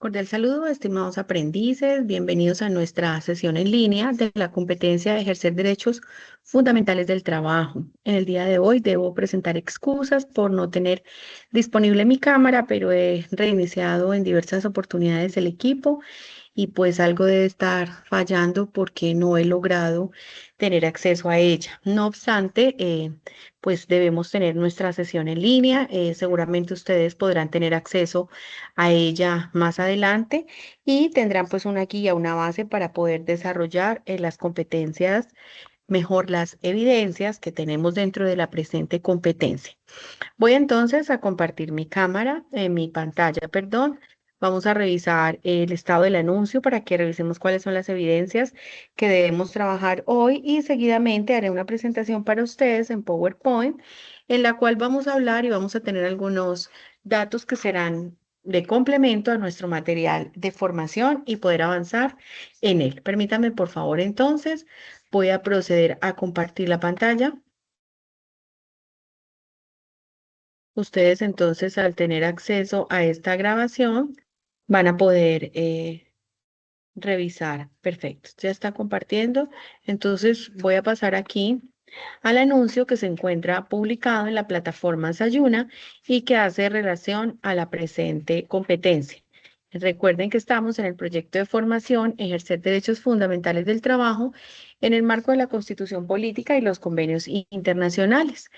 Cordial saludo, estimados aprendices. Bienvenidos a nuestra sesión en línea de la competencia de ejercer derechos fundamentales del trabajo. En el día de hoy debo presentar excusas por no tener disponible mi cámara, pero he reiniciado en diversas oportunidades el equipo y pues algo debe estar fallando porque no he logrado tener acceso a ella. No obstante, pues debemos tener nuestra sesión en línea. Seguramente ustedes podrán tener acceso a ella más adelante y tendrán pues una guía, una base para poder desarrollar las competencias, mejor las evidencias que tenemos dentro de la presente competencia. Voy entonces a compartir mi cámara, mi pantalla, perdón. Vamos a revisar el estado del anuncio para que revisemos cuáles son las evidencias que debemos trabajar hoy y seguidamente haré una presentación para ustedes en PowerPoint en la cual vamos a hablar y vamos a tener algunos datos que serán de complemento a nuestro material de formación y poder avanzar en él. Permítanme, por favor, entonces, voy a proceder a compartir la pantalla. Ustedes entonces al tener acceso a esta grabación van a poder revisar. Perfecto, ya está compartiendo. Entonces voy a pasar aquí al anuncio que se encuentra publicado en la plataforma Sayuna y que hace relación a la presente competencia. Recuerden que estamos en el proyecto de formación Ejercer Derechos Fundamentales del Trabajo en el marco de la Constitución Política y los convenios internacionales.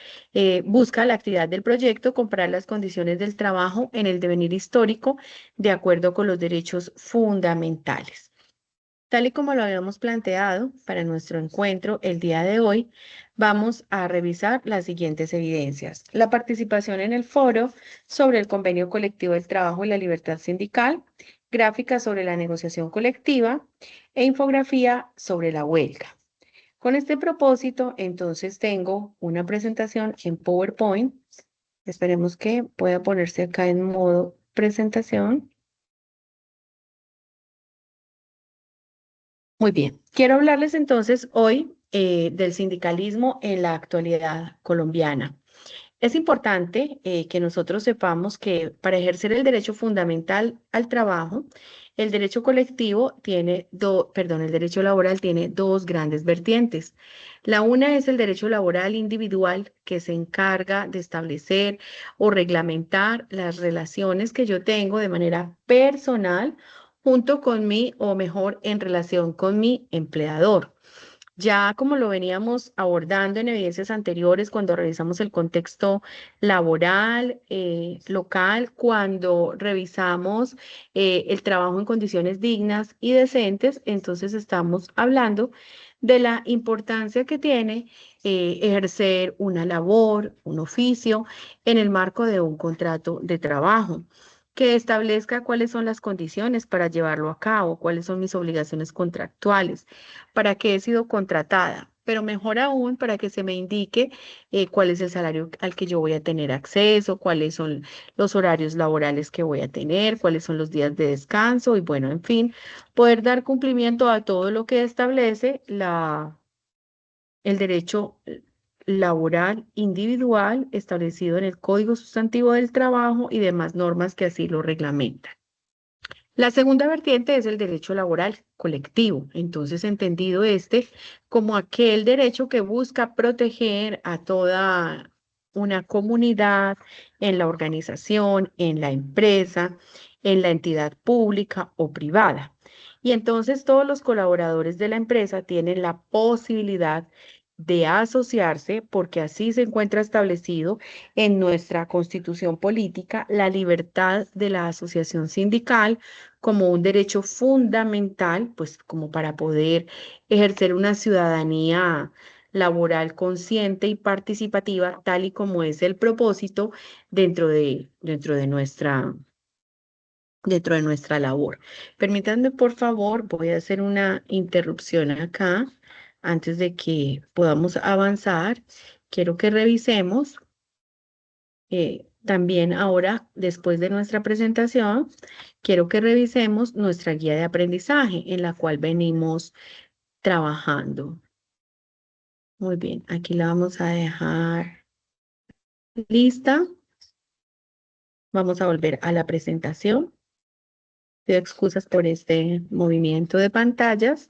Busca la actividad del proyecto comparar las condiciones del trabajo en el devenir histórico de acuerdo con los derechos fundamentales. Tal y como lo habíamos planteado para nuestro encuentro el día de hoy, vamos a revisar las siguientes evidencias. La participación en el foro sobre el convenio colectivo del trabajo y la libertad sindical, gráficas sobre la negociación colectiva e infografía sobre la huelga. Con este propósito, entonces tengo una presentación en PowerPoint. Esperemos que pueda ponerse acá en modo presentación. Muy bien, quiero hablarles entonces hoy del sindicalismo en la actualidad colombiana. Es importante que nosotros sepamos que para ejercer el derecho fundamental al trabajo, el derecho colectivo tiene el derecho laboral tiene dos grandes vertientes. La una es el derecho laboral individual que se encarga de establecer o reglamentar las relaciones que yo tengo de manera personal junto con mí o mejor en relación con mi empleador. Ya como lo veníamos abordando en evidencias anteriores, cuando revisamos el contexto laboral, local, cuando revisamos el trabajo en condiciones dignas y decentes, entonces estamos hablando de la importancia que tiene ejercer una labor, un oficio, en el marco de un contrato de trabajo que establezca cuáles son las condiciones para llevarlo a cabo, cuáles son mis obligaciones contractuales, para qué he sido contratada, pero mejor aún para que se me indique cuál es el salario al que yo voy a tener acceso, cuáles son los horarios laborales que voy a tener, cuáles son los días de descanso y bueno, en fin, poder dar cumplimiento a todo lo que establece el derecho laboral individual establecido en el Código Sustantivo del Trabajo y demás normas que así lo reglamentan. La segunda vertiente es el derecho laboral colectivo, entonces entendido este como aquel derecho que busca proteger a toda una comunidad en la organización, en la empresa, en la entidad pública o privada. Y entonces todos los colaboradores de la empresa tienen la posibilidad de asociarse porque así se encuentra establecido en nuestra Constitución política la libertad de la asociación sindical como un derecho fundamental, pues como para poder ejercer una ciudadanía laboral consciente y participativa, tal y como es el propósito dentro de nuestra labor. Permítanme, por favor, voy a hacer una interrupción acá antes de que podamos avanzar. Quiero que revisemos también ahora, después de nuestra presentación, quiero que revisemos nuestra guía de aprendizaje en la cual venimos trabajando. Muy bien, aquí la vamos a dejar lista. Vamos a volver a la presentación. Pido excusas por este movimiento de pantallas.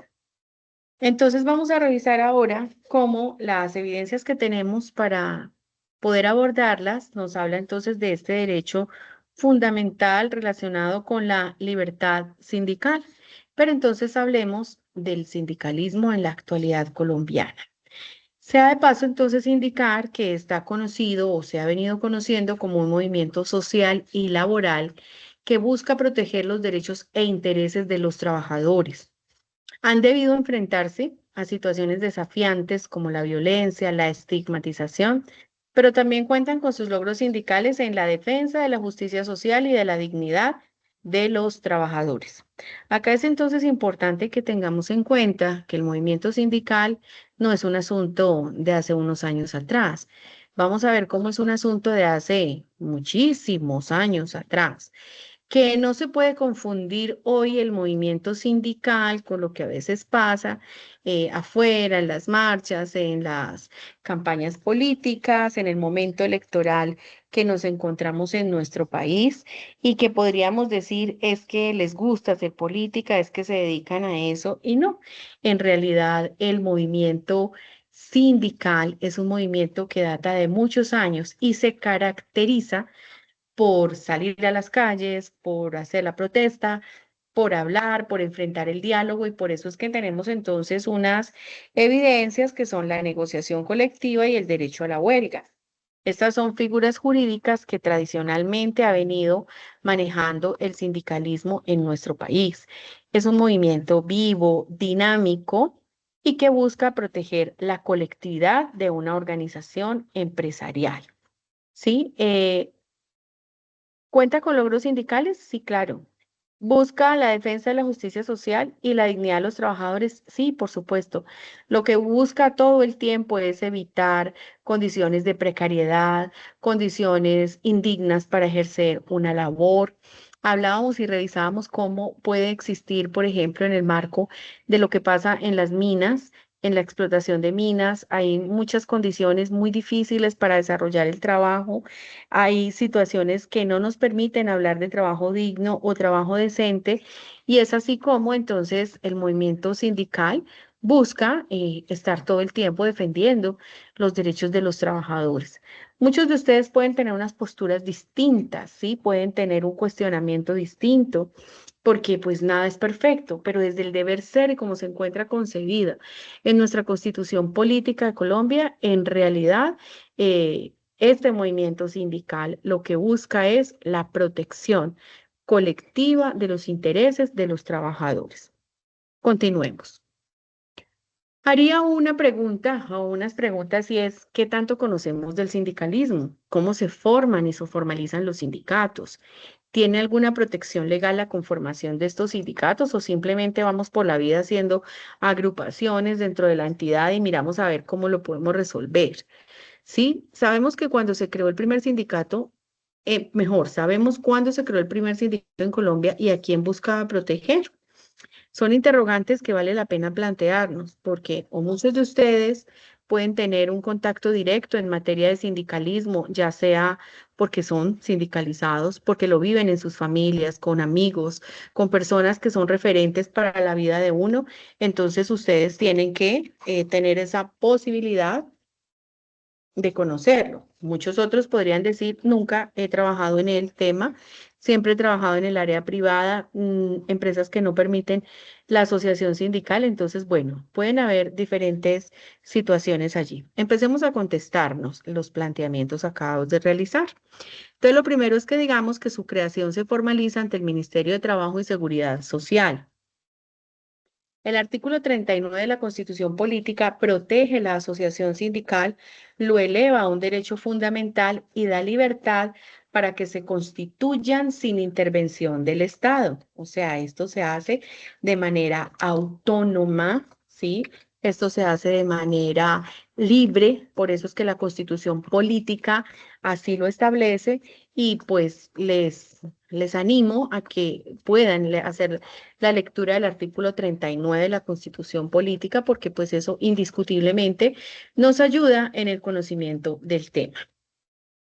Entonces vamos a revisar ahora cómo las evidencias que tenemos para poder abordarlas nos habla entonces de este derecho fundamental relacionado con la libertad sindical. Pero entonces hablemos del sindicalismo en la actualidad colombiana. Sea de paso entonces indicar que está conocido o se ha venido conociendo como un movimiento social y laboral que busca proteger los derechos e intereses de los trabajadores. Han debido enfrentarse a situaciones desafiantes como la violencia, la estigmatización, pero también cuentan con sus logros sindicales en la defensa de la justicia social y de la dignidad de los trabajadores. Acá es entonces importante que tengamos en cuenta que el movimiento sindical no es un asunto de hace unos años atrás. Vamos a ver cómo es un asunto de hace muchísimos años atrás, que no se puede confundir hoy el movimiento sindical con lo que a veces pasa afuera, en las marchas, en las campañas políticas, en el momento electoral que nos encontramos en nuestro país y que podríamos decir es que les gusta hacer política, es que se dedican a eso y no, en realidad el movimiento sindical es un movimiento que data de muchos años y se caracteriza por salir a las calles, por hacer la protesta, por hablar, por enfrentar el diálogo y por eso es que tenemos entonces unas evidencias que son la negociación colectiva y el derecho a la huelga. Estas son figuras jurídicas que tradicionalmente ha venido manejando el sindicalismo en nuestro país. Es un movimiento vivo, dinámico y que busca proteger la colectividad de una organización empresarial. ¿Sí? ¿Cuenta con logros sindicales? Sí, claro. ¿Busca la defensa de la justicia social y la dignidad de los trabajadores? Sí, por supuesto. Lo que busca todo el tiempo es evitar condiciones de precariedad, condiciones indignas para ejercer una labor. Hablábamos y revisábamos cómo puede existir, por ejemplo, en el marco de lo que pasa en las minas, en la explotación de minas, hay muchas condiciones muy difíciles para desarrollar el trabajo, hay situaciones que no nos permiten hablar de trabajo digno o trabajo decente y es así como entonces el movimiento sindical busca estar todo el tiempo defendiendo los derechos de los trabajadores. Muchos de ustedes pueden tener unas posturas distintas, ¿sí? Pueden tener un cuestionamiento distinto porque pues nada es perfecto, pero desde el deber ser y como se encuentra concebida en nuestra Constitución Política de Colombia, en realidad este movimiento sindical lo que busca es la protección colectiva de los intereses de los trabajadores. Continuemos. Haría una pregunta o unas preguntas y es, ¿qué tanto conocemos del sindicalismo? ¿Cómo se forman y se formalizan los sindicatos? ¿Tiene alguna protección legal la conformación de estos sindicatos o simplemente vamos por la vida haciendo agrupaciones dentro de la entidad y miramos a ver cómo lo podemos resolver? Sí, sabemos que cuando se creó el primer sindicato, mejor, sabemos cuándo se creó el primer sindicato en Colombia y a quién buscaba proteger. Son interrogantes que vale la pena plantearnos, porque o muchos de ustedes pueden tener un contacto directo en materia de sindicalismo, ya sea porque son sindicalizados, porque lo viven en sus familias, con amigos, con personas que son referentes para la vida de uno. Entonces ustedes tienen que tener esa posibilidad de conocerlo. Muchos otros podrían decir, nunca he trabajado en el tema, siempre he trabajado en el área privada, empresas que no permiten la asociación sindical. Entonces, bueno, pueden haber diferentes situaciones allí. Empecemos a contestarnos los planteamientos acabados de realizar. Entonces, lo primero es que digamos que su creación se formaliza ante el Ministerio de Trabajo y Seguridad Social. El artículo 39 de la Constitución Política protege la asociación sindical, lo eleva a un derecho fundamental y da libertad para que se constituyan sin intervención del Estado. O sea, esto se hace de manera autónoma, ¿sí? Esto se hace de manera libre, por eso es que la Constitución Política así lo establece y pues les animo a que puedan hacer la lectura del artículo 39 de la Constitución Política, porque pues eso indiscutiblemente nos ayuda en el conocimiento del tema.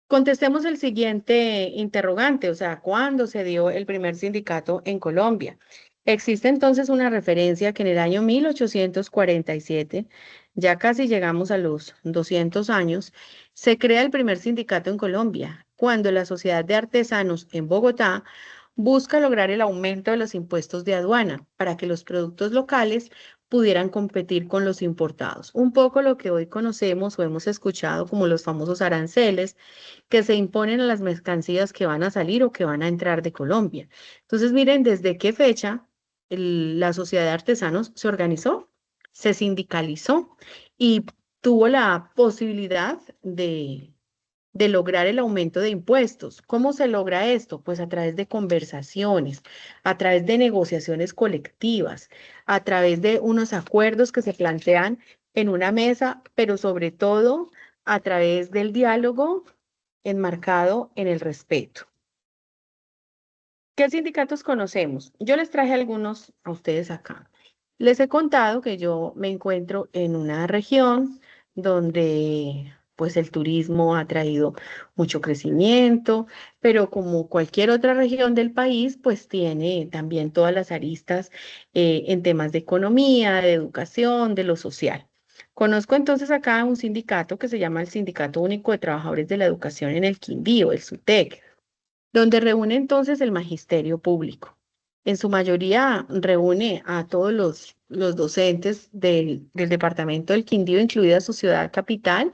Contestemos el siguiente interrogante, o sea, ¿cuándo se dio el primer sindicato en Colombia? Existe entonces una referencia que en el año 1847, ya casi llegamos a los 200 años, se crea el primer sindicato en Colombia, cuando la Sociedad de Artesanos en Bogotá busca lograr el aumento de los impuestos de aduana para que los productos locales pudieran competir con los importados. Un poco lo que hoy conocemos o hemos escuchado como los famosos aranceles que se imponen a las mercancías que van a salir o que van a entrar de Colombia. Entonces, miren, desde qué fecha la Sociedad de Artesanos se organizó, se sindicalizó y tuvo la posibilidad de lograr el aumento de impuestos. ¿Cómo se logra esto? Pues a través de conversaciones, a través de negociaciones colectivas, a través de unos acuerdos que se plantean en una mesa, pero sobre todo a través del diálogo enmarcado en el respeto. ¿Qué sindicatos conocemos? Yo les traje algunos a ustedes acá. Les he contado que yo me encuentro en una región donde pues el turismo ha traído mucho crecimiento, pero como cualquier otra región del país, pues tiene también todas las aristas en temas de economía, de educación, de lo social. Conozco entonces acá un sindicato que se llama el Sindicato Único de Trabajadores de la Educación en el Quindío, el SUTEC, donde reúne entonces el magisterio público. En su mayoría reúne a todos los docentes del departamento del Quindío, incluida su ciudad capital,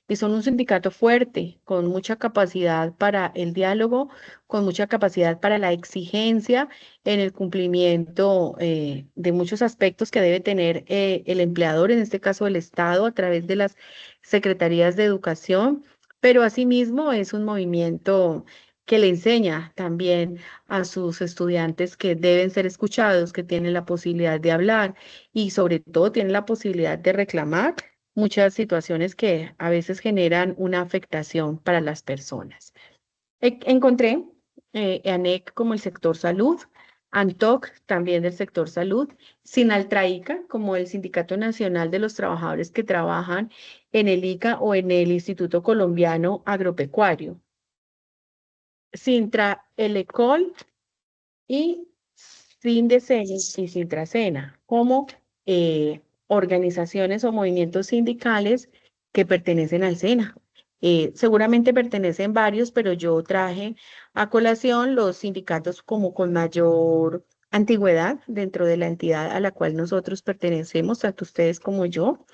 y son un sindicato fuerte, con mucha capacidad para el diálogo, con mucha capacidad para la exigencia en el cumplimiento de muchos aspectos que debe tener el empleador, en este caso el Estado, a través de las secretarías de educación, pero asimismo es un movimiento que le enseña también a sus estudiantes que deben ser escuchados, que tienen la posibilidad de hablar y sobre todo tienen la posibilidad de reclamar muchas situaciones que a veces generan una afectación para las personas. Encontré ANEC como el sector salud, ANTOC también del sector salud, Sinaltraica como el Sindicato Nacional de los Trabajadores que trabajan en el ICA o en el Instituto Colombiano Agropecuario, Sintra Elecol y Sindesenes y Sintracena como organizaciones o movimientos sindicales que pertenecen al SENA. Seguramente pertenecen varios, pero yo traje a colación los sindicatos como con mayor antigüedad dentro de la entidad a la cual nosotros pertenecemos, tanto ustedes como yo.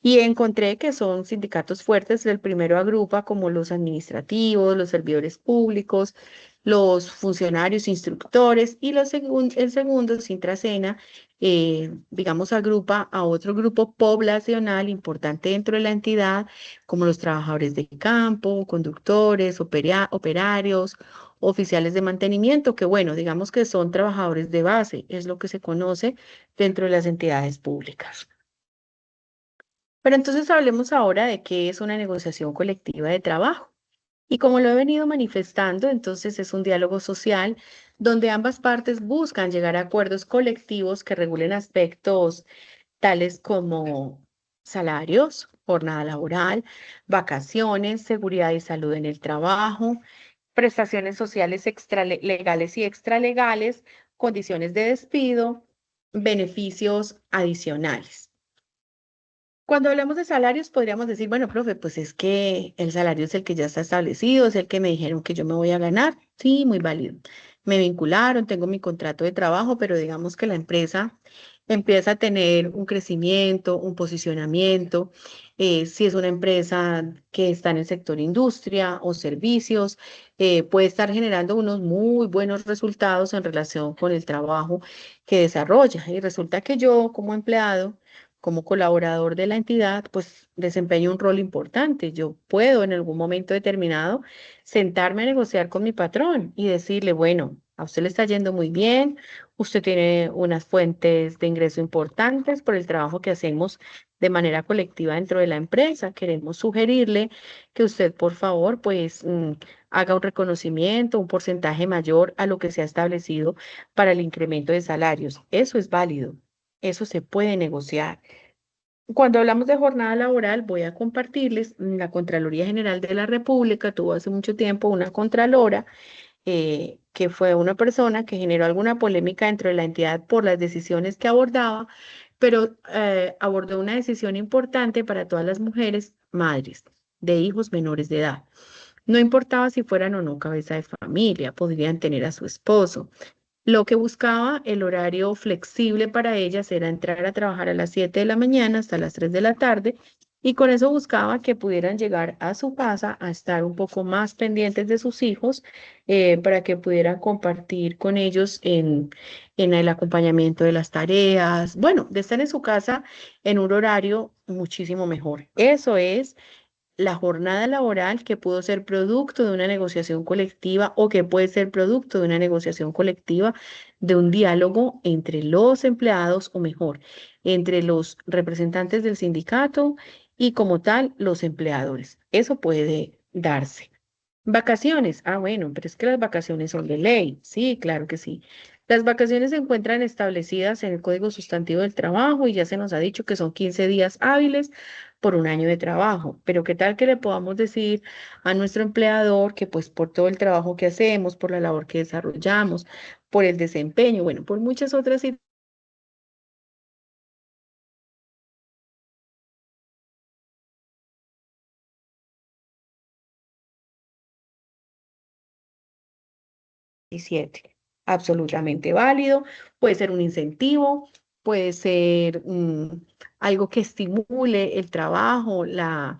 Y encontré que son sindicatos fuertes. El primero agrupa como los administrativos, los servidores públicos, los funcionarios, instructores, y el segundo, Sintracena, digamos, agrupa a otro grupo poblacional importante dentro de la entidad, como los trabajadores de campo, conductores, operarios, oficiales de mantenimiento, que bueno, digamos que son trabajadores de base, es lo que se conoce dentro de las entidades públicas. Pero entonces hablemos ahora de qué es una negociación colectiva de trabajo. Y como lo he venido manifestando, entonces es un diálogo social donde ambas partes buscan llegar a acuerdos colectivos que regulen aspectos tales como salarios, jornada laboral, vacaciones, seguridad y salud en el trabajo, prestaciones sociales legales y extralegales, condiciones de despido, beneficios adicionales. Cuando hablamos de salarios, podríamos decir, bueno, profe, pues es que el salario es el que ya está establecido, es el que me dijeron que yo me voy a ganar. Sí, muy válido. Me vincularon, tengo mi contrato de trabajo, pero digamos que la empresa empieza a tener un crecimiento, un posicionamiento. Si es una empresa que está en el sector industria o servicios, puede estar generando unos muy buenos resultados en relación con el trabajo que desarrolla. Y resulta que yo, como empleado, como colaborador de la entidad, pues desempeño un rol importante. Yo puedo en algún momento determinado sentarme a negociar con mi patrón y decirle, bueno, a usted le está yendo muy bien, usted tiene unas fuentes de ingreso importantes por el trabajo que hacemos de manera colectiva dentro de la empresa. Queremos sugerirle que usted, por favor, pues haga un reconocimiento, un porcentaje mayor a lo que se ha establecido para el incremento de salarios. Eso es válido. Eso se puede negociar. Cuando hablamos de jornada laboral, voy a compartirles, la Contraloría General de la República tuvo hace mucho tiempo una contralora que fue una persona que generó alguna polémica dentro de la entidad por las decisiones que abordaba, pero abordó una decisión importante para todas las mujeres madres de hijos menores de edad. No importaba si fueran o no cabeza de familia, podrían tener a su esposo. Lo que buscaba el horario flexible para ellas era entrar a trabajar a las 7 de la mañana hasta las 3 de la tarde y con eso buscaba que pudieran llegar a su casa a estar un poco más pendientes de sus hijos para que pudieran compartir con ellos en el acompañamiento de las tareas, bueno, de estar en su casa en un horario muchísimo mejor. Eso es la jornada laboral que pudo ser producto de una negociación colectiva o que puede ser producto de una negociación colectiva de un diálogo entre los empleados o mejor, entre los representantes del sindicato y como tal los empleadores. Eso puede darse. Vacaciones. Ah, bueno, pero es que las vacaciones son de ley. Sí, claro que sí. Las vacaciones se encuentran establecidas en el Código Sustantivo del Trabajo y ya se nos ha dicho que son 15 días hábiles por un año de trabajo. Pero qué tal que le podamos decir a nuestro empleador que pues por todo el trabajo que hacemos, por la labor que desarrollamos, por el desempeño, bueno, por muchas otras 17. Absolutamente válido. Puede ser un incentivo, puede ser algo que estimule el trabajo, la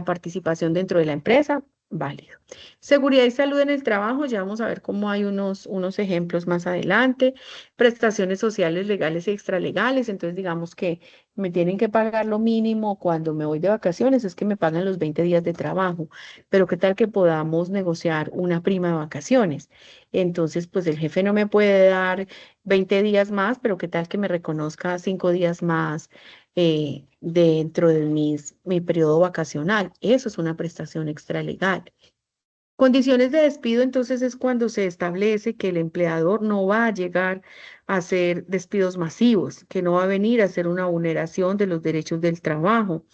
participación dentro de la empresa. Válido. Seguridad y salud en el trabajo, ya vamos a ver cómo hay unos ejemplos más adelante. Prestaciones sociales, legales y extralegales. Entonces, digamos que me tienen que pagar lo mínimo cuando me voy de vacaciones, es que me pagan los 20 días de trabajo. Pero qué tal que podamos negociar una prima de vacaciones. Entonces, pues el jefe no me puede dar 20 días más, pero qué tal que me reconozca 5 días más dentro de mi periodo vacacional. Eso es una prestación extralegal. Condiciones de despido, entonces, es cuando se establece que el empleador no va a llegar a hacer despidos masivos, que no va a venir a hacer una vulneración de los derechos del trabajo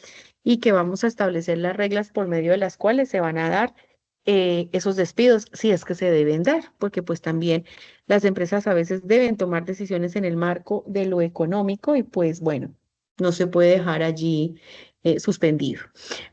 y que vamos a establecer las reglas por medio de las cuales se van a dar esos despidos, si es que se deben dar, porque pues también las empresas a veces deben tomar decisiones en el marco de lo económico y pues bueno, no se puede dejar allí suspendido.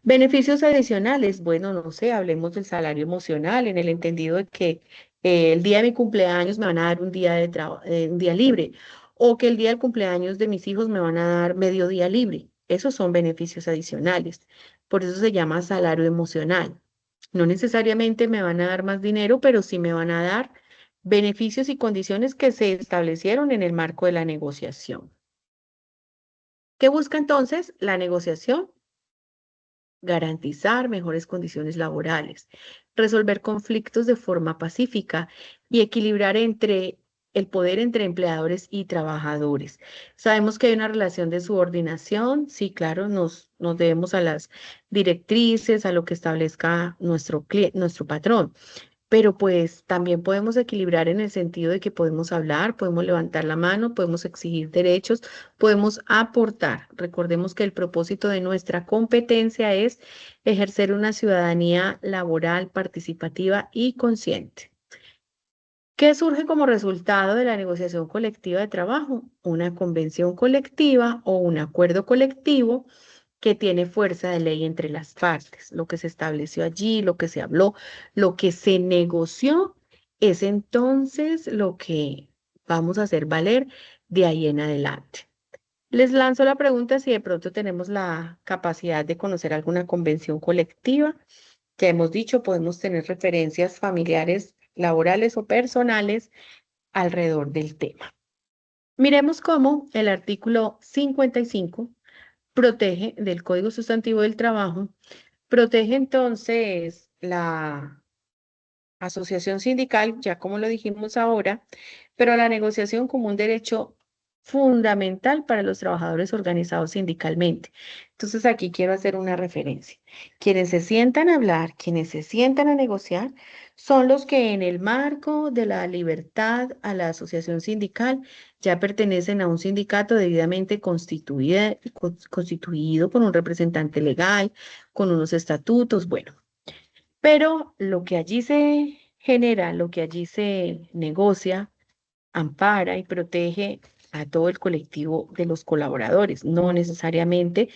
Beneficios adicionales, bueno, no sé, hablemos del salario emocional en el entendido de que el día de mi cumpleaños me van a dar un día de un día libre o que el día del cumpleaños de mis hijos me van a dar medio día libre. Esos son beneficios adicionales. Por eso se llama salario emocional. No necesariamente me van a dar más dinero, pero sí me van a dar beneficios y condiciones que se establecieron en el marco de la negociación. ¿Qué busca entonces la negociación? Garantizar mejores condiciones laborales, resolver conflictos de forma pacífica y equilibrar el poder entre empleadores y trabajadores. Sabemos que hay una relación de subordinación, sí, claro, nos debemos a las directrices, a lo que establezca nuestro patrón, pero pues también podemos equilibrar en el sentido de que podemos hablar, podemos levantar la mano, podemos exigir derechos, podemos aportar. Recordemos que el propósito de nuestra competencia es ejercer una ciudadanía laboral, participativa y consciente. ¿Qué surge como resultado de la negociación colectiva de trabajo? Una convención colectiva o un acuerdo colectivo que tiene fuerza de ley entre las partes. Lo que se estableció allí, lo que se habló, lo que se negoció, es entonces lo que vamos a hacer valer de ahí en adelante. Les lanzo la pregunta si de pronto tenemos la capacidad de conocer alguna convención colectiva. Ya hemos dicho, podemos tener referencias familiares, laborales o personales alrededor del tema. Miremos cómo el artículo 55 protege del Código Sustantivo del Trabajo, protege entonces la asociación sindical, ya como lo dijimos ahora, pero la negociación como un derecho fundamental para los trabajadores organizados sindicalmente. Entonces aquí quiero hacer una referencia. Quienes se sientan a hablar, quienes se sientan a negociar, son los que en el marco de la libertad a la asociación sindical ya pertenecen a un sindicato debidamente constituido con un representante legal, con unos estatutos, bueno. Pero lo que allí se genera, lo que allí se negocia, ampara y protege a todo el colectivo de los colaboradores, no necesariamente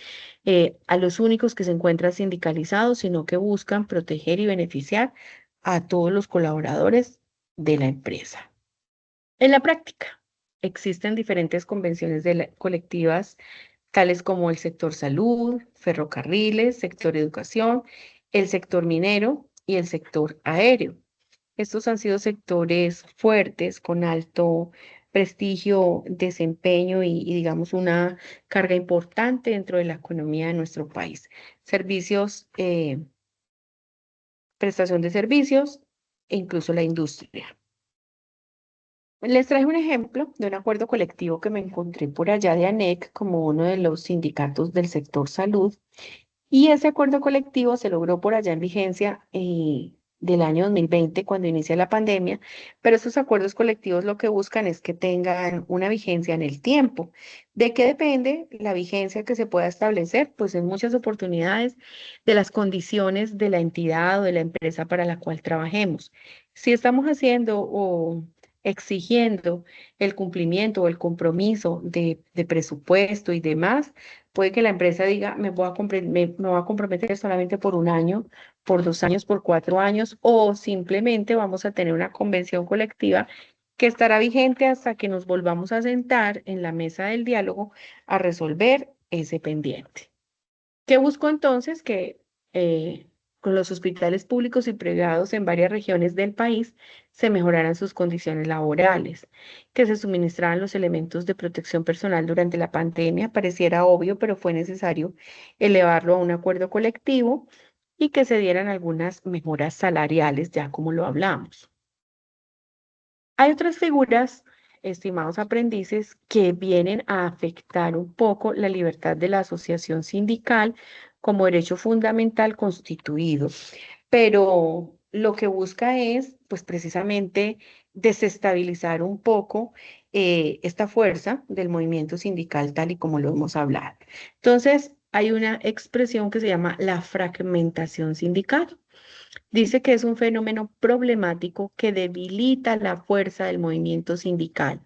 a los únicos que se encuentran sindicalizados, sino que buscan proteger y beneficiar a todos los colaboradores de la empresa. En la práctica, existen diferentes convenciones colectivas, tales como el sector salud, ferrocarriles, sector educación, el sector minero y el sector aéreo. Estos han sido sectores fuertes, con alto prestigio, desempeño y, digamos, una carga importante dentro de la economía de nuestro país. Servicios, prestación de servicios e incluso la industria. Les traje un ejemplo de un acuerdo colectivo que me encontré por allá de ANEC como uno de los sindicatos del sector salud. Y ese acuerdo colectivo se logró por allá en vigencia del año 2020, cuando inicia la pandemia, pero esos acuerdos colectivos lo que buscan es que tengan una vigencia en el tiempo. ¿De qué depende la vigencia que se pueda establecer? Pues en muchas oportunidades de las condiciones de la entidad o de la empresa para la cual trabajemos. Si estamos haciendo o exigiendo el cumplimiento o el compromiso de presupuesto y demás, puede que la empresa diga, me voy a comprometer solamente por un año, por 2 años, por 4 años, o simplemente vamos a tener una convención colectiva que estará vigente hasta que nos volvamos a sentar en la mesa del diálogo a resolver ese pendiente. ¿Qué busco entonces? Que con los hospitales públicos y privados en varias regiones del país se mejoraran sus condiciones laborales, que se suministraran los elementos de protección personal durante la pandemia. Pareciera obvio, pero fue necesario elevarlo a un acuerdo colectivo y que se dieran algunas mejoras salariales, ya como lo hablamos. Hay otras figuras, estimados aprendices, que vienen a afectar un poco la libertad de la asociación sindical como derecho fundamental constituido, pero lo que busca es, pues precisamente, desestabilizar un poco esta fuerza del movimiento sindical tal y como lo hemos hablado. Entonces, hay una expresión que se llama la fragmentación sindical. Dice que es un fenómeno problemático que debilita la fuerza del movimiento sindical.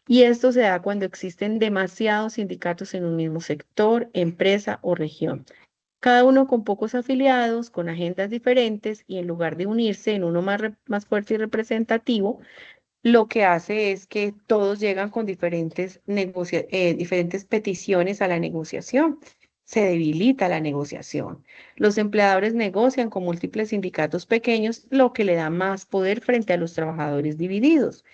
Y esto se da cuando existen demasiados sindicatos en un mismo sector, empresa o región. Cada uno con pocos afiliados, con agendas diferentes y en lugar de unirse en uno más fuerte y representativo, lo que hace es que todos llegan con diferentes peticiones a la negociación. Se debilita la negociación. Los empleadores negocian con múltiples sindicatos pequeños, lo que le da más poder frente a los trabajadores divididos.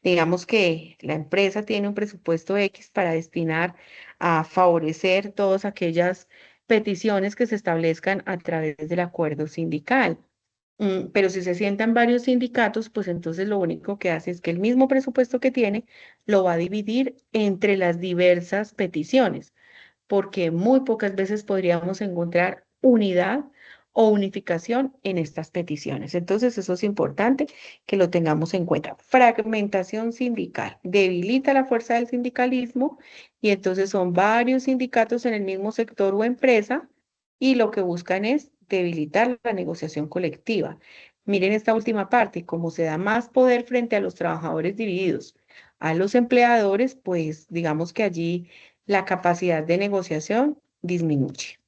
Digamos que la empresa tiene un presupuesto X para destinar a favorecer todas aquellas peticiones que se establezcan a través del acuerdo sindical. Pero si se sientan varios sindicatos, pues entonces lo único que hace es que el mismo presupuesto que tiene lo va a dividir entre las diversas peticiones, porque muy pocas veces podríamos encontrar unidad o unificación en estas peticiones. Entonces, eso es importante que lo tengamos en cuenta. Fragmentación sindical debilita la fuerza del sindicalismo y entonces son varios sindicatos en el mismo sector o empresa y lo que buscan es debilitar la negociación colectiva. Miren esta última parte, como se da más poder frente a los trabajadores divididos, a los empleadores, pues digamos que allí la capacidad de negociación disminuye.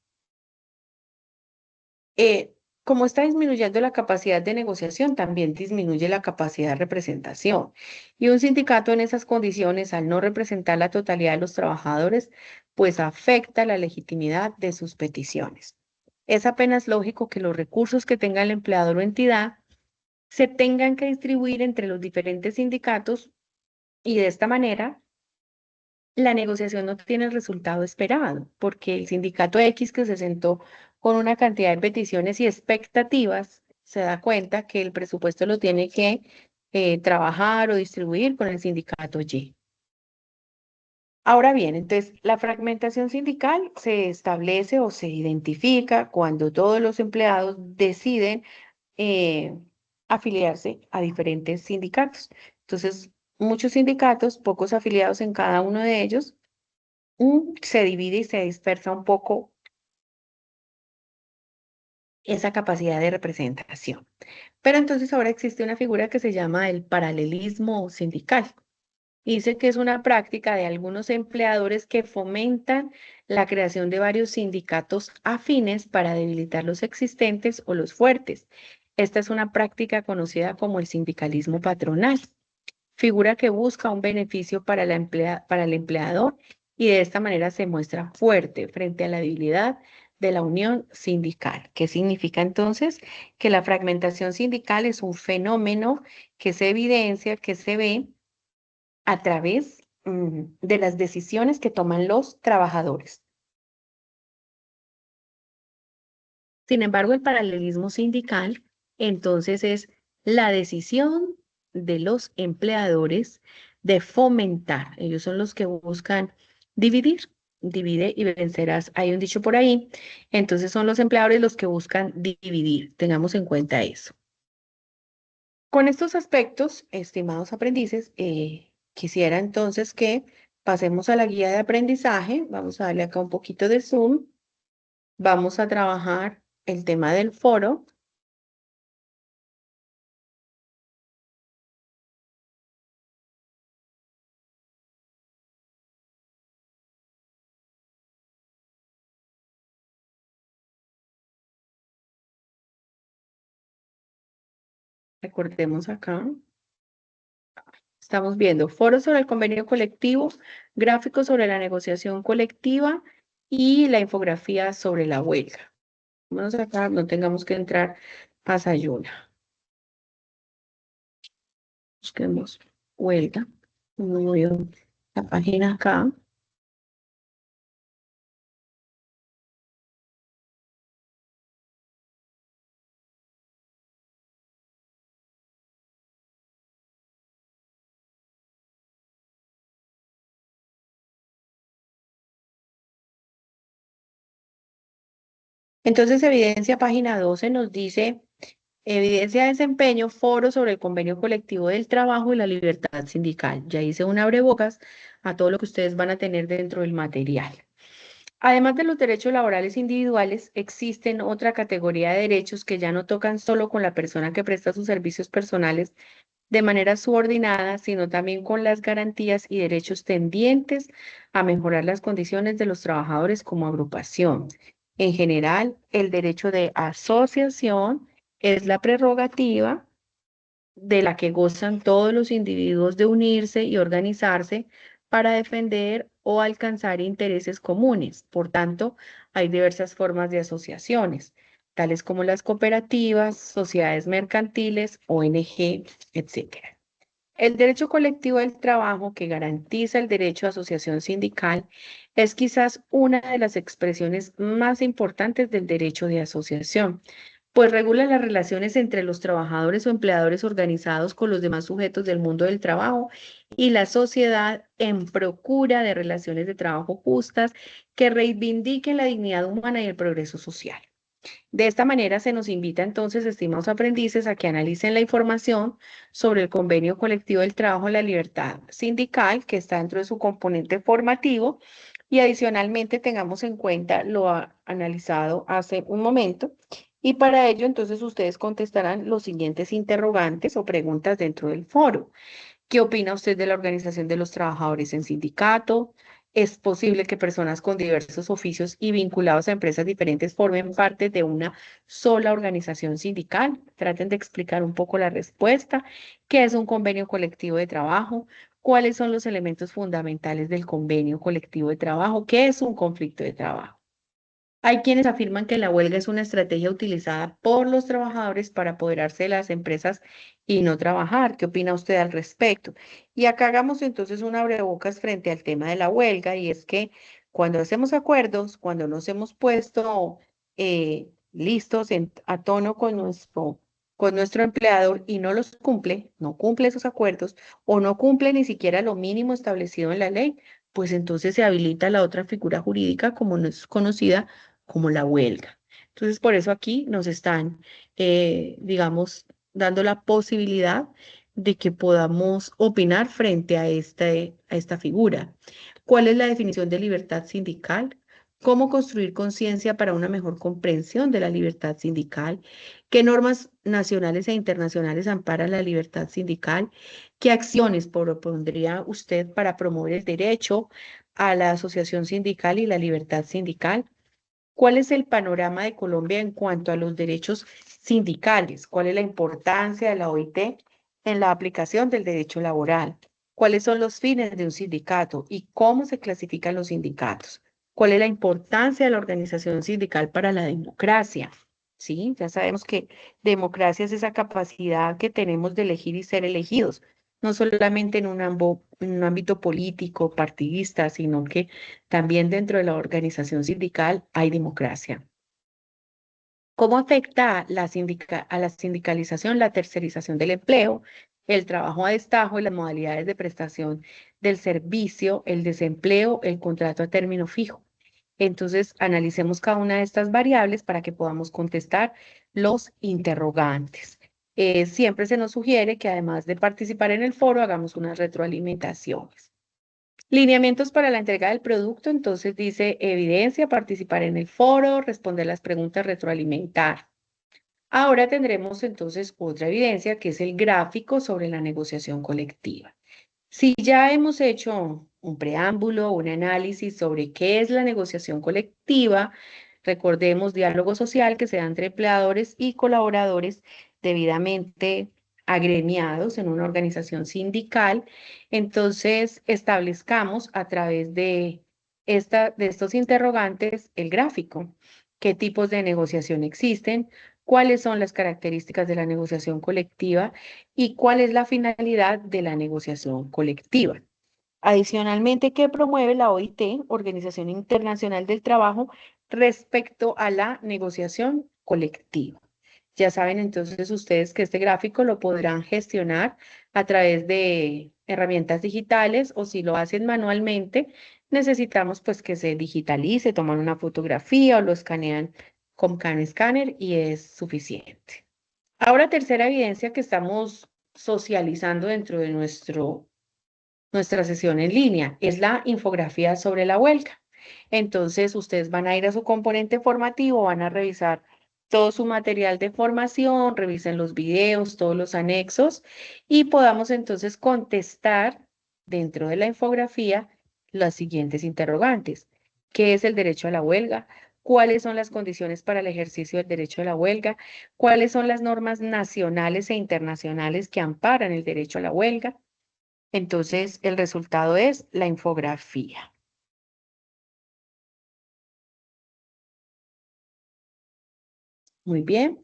Como está disminuyendo la capacidad de negociación, también disminuye la capacidad de representación. Y un sindicato en esas condiciones, al no representar la totalidad de los trabajadores, pues afecta la legitimidad de sus peticiones. Es apenas lógico que los recursos que tenga el empleador o entidad se tengan que distribuir entre los diferentes sindicatos y de esta manera la negociación no tiene el resultado esperado, porque el sindicato X que se sentó con una cantidad de peticiones y expectativas se da cuenta que el presupuesto lo tiene que trabajar o distribuir con el sindicato Y. Ahora bien, entonces la fragmentación sindical se establece o se identifica cuando todos los empleados deciden eh, afiliarse a diferentes sindicatos. Entonces, muchos sindicatos, pocos afiliados en cada uno de ellos, se divide y se dispersa un poco esa capacidad de representación. Pero entonces ahora existe una figura que se llama el paralelismo sindical. Dice que es una práctica de algunos empleadores que fomentan la creación de varios sindicatos afines para debilitar los existentes o los fuertes. Esta es una práctica conocida como el sindicalismo patronal, figura que busca un beneficio para para el empleador y de esta manera se muestra fuerte frente a la debilidad de la unión sindical. ¿Qué significa entonces? Que la fragmentación sindical es un fenómeno que se evidencia, que se ve a través de las decisiones que toman los trabajadores. Sin embargo, el paralelismo sindical, entonces, es la decisión de los empleadores de fomentar. Ellos son los que buscan dividir. Divide y vencerás. Hay un dicho por ahí. Entonces son los empleadores los que buscan dividir. Tengamos en cuenta eso. Con estos aspectos, estimados aprendices, quisiera entonces que pasemos a la guía de aprendizaje. Vamos a darle acá un poquito de zoom. Vamos a trabajar el tema del foro. Recordemos acá. Estamos viendo foro sobre el convenio colectivo, gráficos sobre la negociación colectiva y la infografía sobre la huelga. Vamos acá, no tengamos que entrar a Sayula. Busquemos huelga. Voy a la página acá. Entonces, evidencia página 12 nos dice, evidencia de desempeño, foro sobre el convenio colectivo del trabajo y la libertad sindical. Ya hice un abrebocas a todo lo que ustedes van a tener dentro del material. Además de los derechos laborales individuales, existen otra categoría de derechos que ya no tocan solo con la persona que presta sus servicios personales de manera subordinada, sino también con las garantías y derechos tendientes a mejorar las condiciones de los trabajadores como agrupación. En general, el derecho de asociación es la prerrogativa de la que gozan todos los individuos de unirse y organizarse para defender o alcanzar intereses comunes. Por tanto, hay diversas formas de asociaciones, tales como las cooperativas, sociedades mercantiles, ONG, etcétera. El derecho colectivo del trabajo, que garantiza el derecho a asociación sindical, es quizás una de las expresiones más importantes del derecho de asociación, pues regula las relaciones entre los trabajadores o empleadores organizados con los demás sujetos del mundo del trabajo y la sociedad en procura de relaciones de trabajo justas que reivindiquen la dignidad humana y el progreso social. De esta manera se nos invita entonces, estimados aprendices, a que analicen la información sobre el convenio colectivo del trabajo en la libertad sindical que está dentro de su componente formativo y adicionalmente tengamos en cuenta lo analizado hace un momento. Y para ello entonces ustedes contestarán los siguientes interrogantes o preguntas dentro del foro. ¿Qué opina usted de la organización de los trabajadores en sindicato? ¿Es posible que personas con diversos oficios y vinculados a empresas diferentes formen parte de una sola organización sindical? Traten de explicar un poco la respuesta. ¿Qué es un convenio colectivo de trabajo? ¿Cuáles son los elementos fundamentales del convenio colectivo de trabajo? ¿Qué es un conflicto de trabajo? Hay quienes afirman que la huelga es una estrategia utilizada por los trabajadores para apoderarse de las empresas y no trabajar. ¿Qué opina usted al respecto? Y acá hagamos entonces un abrebocas frente al tema de la huelga y es que cuando hacemos acuerdos, cuando nos hemos puesto listos a tono con nuestro empleador y no los cumple, no cumple esos acuerdos o no cumple ni siquiera lo mínimo establecido en la ley, pues entonces se habilita la otra figura jurídica como no es conocida como la huelga. Entonces, por eso aquí nos están, digamos, dando la posibilidad de que podamos opinar frente a esta figura. ¿Cuál es la definición de libertad sindical? ¿Cómo construir conciencia para una mejor comprensión de la libertad sindical? ¿Qué normas nacionales e internacionales amparan la libertad sindical? ¿Qué acciones propondría usted para promover el derecho a la asociación sindical y la libertad sindical? ¿Cuál es el panorama de Colombia en cuanto a los derechos sindicales? ¿Cuál es la importancia de la OIT en la aplicación del derecho laboral? ¿Cuáles son los fines de un sindicato y cómo se clasifican los sindicatos? ¿Cuál es la importancia de la organización sindical para la democracia? Sí, ya sabemos que democracia es esa capacidad que tenemos de elegir y ser elegidos, no solamente en en un ámbito político, partidista, sino que también dentro de la organización sindical hay democracia. ¿Cómo afecta a la sindicalización la tercerización del empleo, el trabajo a destajo y las modalidades de prestación del servicio, el desempleo, el contrato a término fijo? Entonces, analicemos cada una de estas variables para que podamos contestar los interrogantes. Siempre se nos sugiere que además de participar en el foro, hagamos unas retroalimentaciones. Lineamientos para la entrega del producto, entonces dice evidencia, participar en el foro, responder las preguntas, retroalimentar. Ahora tendremos entonces otra evidencia que es el gráfico sobre la negociación colectiva. Si ya hemos hecho un preámbulo, un análisis sobre qué es la negociación colectiva, recordemos diálogo social que se da entre empleadores y colaboradores debidamente agremiados en una organización sindical, entonces establezcamos a través de estos interrogantes el gráfico. ¿Qué tipos de negociación existen? ¿Cuáles son las características de la negociación colectiva? ¿Y cuál es la finalidad de la negociación colectiva? Adicionalmente, ¿qué promueve la OIT, Organización Internacional del Trabajo, respecto a la negociación colectiva? Ya saben entonces ustedes que este gráfico lo podrán gestionar a través de herramientas digitales o si lo hacen manualmente, necesitamos pues que se digitalice, toman una fotografía o lo escanean con Scanner y es suficiente. Ahora, tercera evidencia que estamos socializando dentro de nuestra sesión en línea es la infografía sobre la huelga. Entonces, ustedes van a ir a su componente formativo, van a revisar todo su material de formación, revisen los videos, todos los anexos y podamos entonces contestar dentro de la infografía las siguientes interrogantes. ¿Qué es el derecho a la huelga? ¿Cuáles son las condiciones para el ejercicio del derecho a la huelga? ¿Cuáles son las normas nacionales e internacionales que amparan el derecho a la huelga? Entonces, el resultado es la infografía. Muy bien,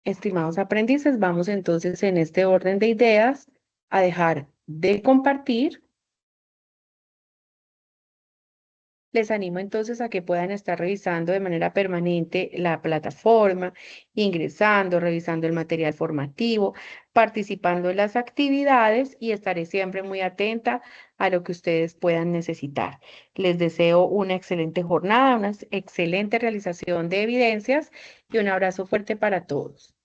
estimados aprendices, vamos entonces en este orden de ideas a dejar de compartir. Les animo entonces a que puedan estar revisando de manera permanente la plataforma, ingresando, revisando el material formativo, participando en las actividades y estaré siempre muy atenta a lo que ustedes puedan necesitar. Les deseo una excelente jornada, una excelente realización de evidencias y un abrazo fuerte para todos.